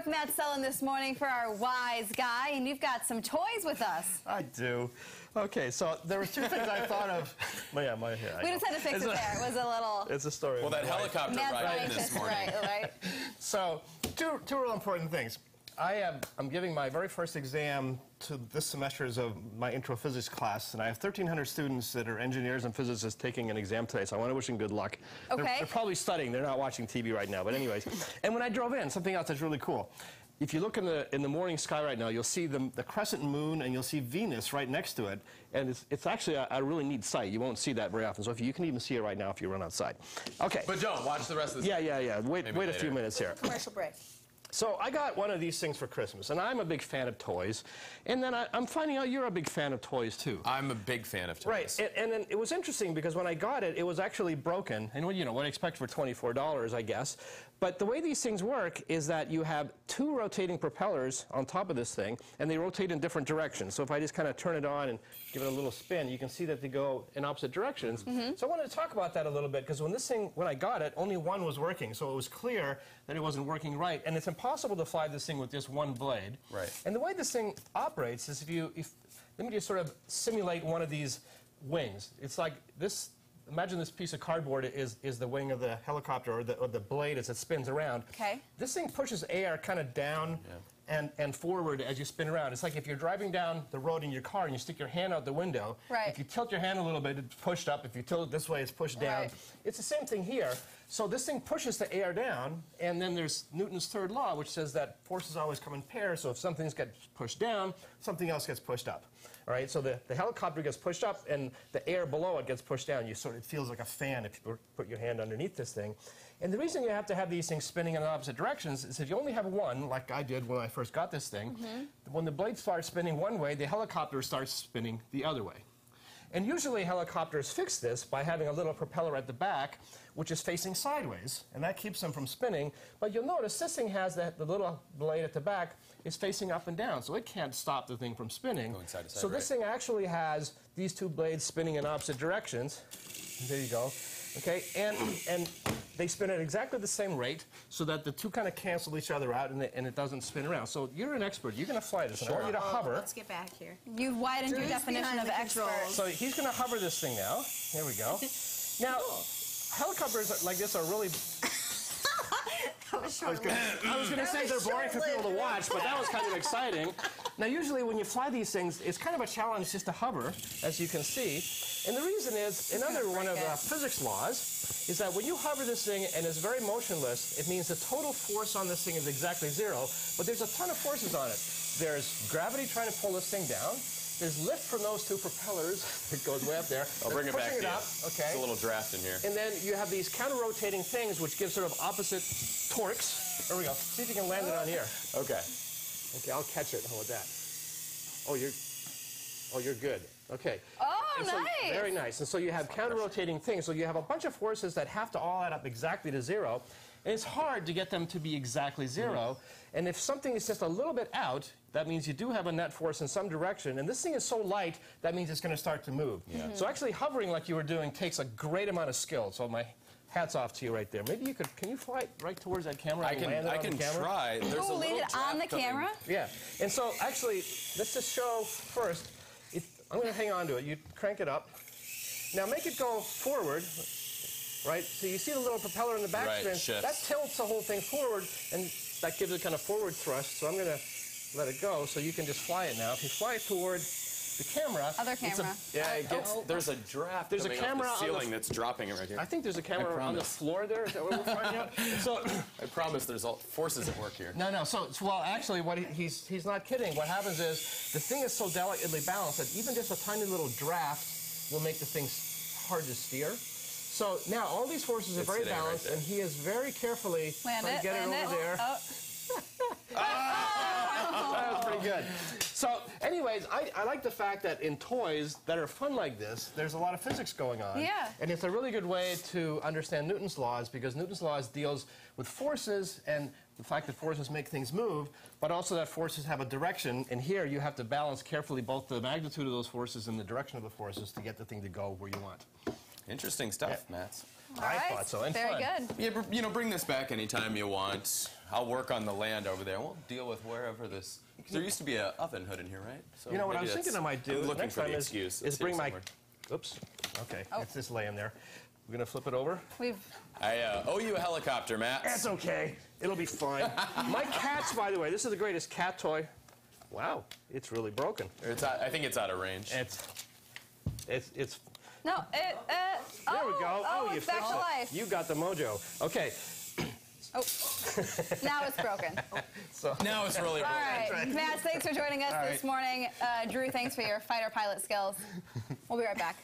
Matt Sullen this morning for our Wise Guy, and you've got some toys with us. I do. Okay, so there were two things I thought of. Well, yeah, my hair. We just had to fix it there. It was a little... It's a story. Well, that helicopter ride this morning. Right. So, two real important things. I'm giving my very first exam to this semester's of my intro physics class, and I have 1,300 students that are engineers and physicists taking an exam today, so I want to wish them good luck. Okay. They're probably studying. They're not watching TV right now, but anyways. And when I drove in, something else that's really cool. If you look in the morning sky right now, you'll see the crescent moon, and you'll see Venus right next to it. And it's actually a really neat sight. You won't see that very often. So you can even see it right now if you run outside. Okay. But don't watch the rest of this. Yeah. Wait a few minutes here. Commercial break. So I got one of these things for Christmas, and I'm a big fan of toys. And then I'm finding out you're a big fan of toys, too. I'm a big fan of toys. Right, and then it was interesting because when I got it, it was actually broken. And you know, what I expect for $24, I guess. But the way these things work is that you have two rotating propellers on top of this thing, and they rotate in different directions. So if I just kind of turn it on and give it a little spin, you can see that they go in opposite directions. So I wanted to talk about that a little bit, because when I got it, only one was working. So it was clear that it wasn't working right. And it's impossible to fly this thing with just one blade. Right. And the way this thing operates is let me just sort of simulate one of these wings. It's like this. Imagine this piece of cardboard is the wing of the helicopter, or the blade as it spins around. Okay. This thing pushes air kind of down and forward as you spin around. It's like if you're driving down the road in your car and you stick your hand out the window. Right. If you tilt your hand a little bit, it's pushed up. If you tilt it this way, it's pushed down. Right. It's the same thing here. So this thing pushes the air down, and then there's Newton's third law, which says that forces always come in pairs. So if something gets pushed down, something else gets pushed up. All right, so the helicopter gets pushed up, and the air below it gets pushed down. It feels like a fan if you put your hand underneath this thing. And the reason you have to have these things spinning in opposite directions is if you only have one, like I did when I first got this thing, when the blade starts spinning one way, the helicopter starts spinning the other way. And usually helicopters fix this by having a little propeller at the back, which is facing sideways, and that keeps them from spinning. But you'll notice this thing has the little blade at the back is facing up and down, so it can't stop the thing from spinning. Going side to side, so this thing actually has these two blades spinning in opposite directions. There you go. Okay, and they spin at exactly the same rate, so that the two kind of cancel each other out, and it doesn't spin around. So you're an expert. You're going to fly this. Sure. I want you to hover. Let's get back here. You've widened your definition of expert. So he's going to hover this thing now. Here we go. Now, helicopters like this are really... I was going to say they're boring for people to watch, but that was kind of exciting. Now, usually when you fly these things, it's kind of a challenge just to hover, as you can see. And the reason is, another one of physics laws is that when you hover this thing and it's very motionless, it means the total force on this thing is exactly zero, but there's a ton of forces on it. There's gravity trying to pull this thing down. There's lift from those two propellers. It goes way up there. I'll bring it back to you. Okay. It's a little draft in here. And then you have these counter-rotating things which give sort of opposite torques. There we go. See if you can land it on here. Okay. Okay, I'll catch it. How about that? Oh, you're good. Okay. Oh, nice. Very nice. And so you have counter-rotating things. So you have a bunch of forces that have to all add up exactly to zero. And it's hard to get them to be exactly zero. And if something is just a little bit out, that means you do have a net force in some direction. And this thing is so light, that means it's going to start to move. So actually hovering like you were doing takes a great amount of skill. So my hat's off to you right there. Maybe can you fly right towards that camera? I can try. There's a leave it on the camera? Yeah. And so actually, let's just show first. I'm going to hang on to it. You crank it up. Now make it go forward. Right? So you see the little propeller in the back spin. That tilts the whole thing forward, and that gives it kind of forward thrust. So I'm going to let it go so you can just fly it now. If you fly it toward the camera. Other camera. There's a draft. There's a camera off the ceiling that's dropping it right here. I think there's a camera on the floor there. Is that what we're finding out? So I promise there's all forces at work here. No. So well, actually, what he's not kidding. What happens is the thing is so delicately balanced that even just a tiny little draft will make the thing hard to steer. So now all these forces are very balanced, and he is very carefully trying to get it over there. That was pretty good. So anyways, I like the fact that in toys that are fun like this, there's a lot of physics going on. Yeah. And it's a really good way to understand Newton's laws, because Newton's laws deals with forces and the fact that forces make things move, but also that forces have a direction. And here you have to balance carefully both the magnitude of those forces and the direction of the forces to get the thing to go where you want. Interesting stuff, Matt. All right. thought so. And Very fun. good. Yeah, you know, bring this back anytime you want. I'll work on the land over there. We'll deal with wherever this. There used to be an oven hood in here, right? So You know what I maybe was thinking that's- I might do I'm looking next for time the is, excuse. is It's bring here my. somewhere. Oops. Okay, Oh. it's just laying there. We're gonna flip it over. I owe you a helicopter, Matt. That's okay. It'll be fine. My cat's, by the way, this is the greatest cat toy. Wow, it's really broken. I think it's out of range. It's. No, There we go. Oh, you it's back fixed to it. life. You got the mojo. Okay. Oh, now it's broken. So Now it's really All right, Matt, thanks for joining us this morning. Drew, thanks for your fighter pilot skills. We'll be right back.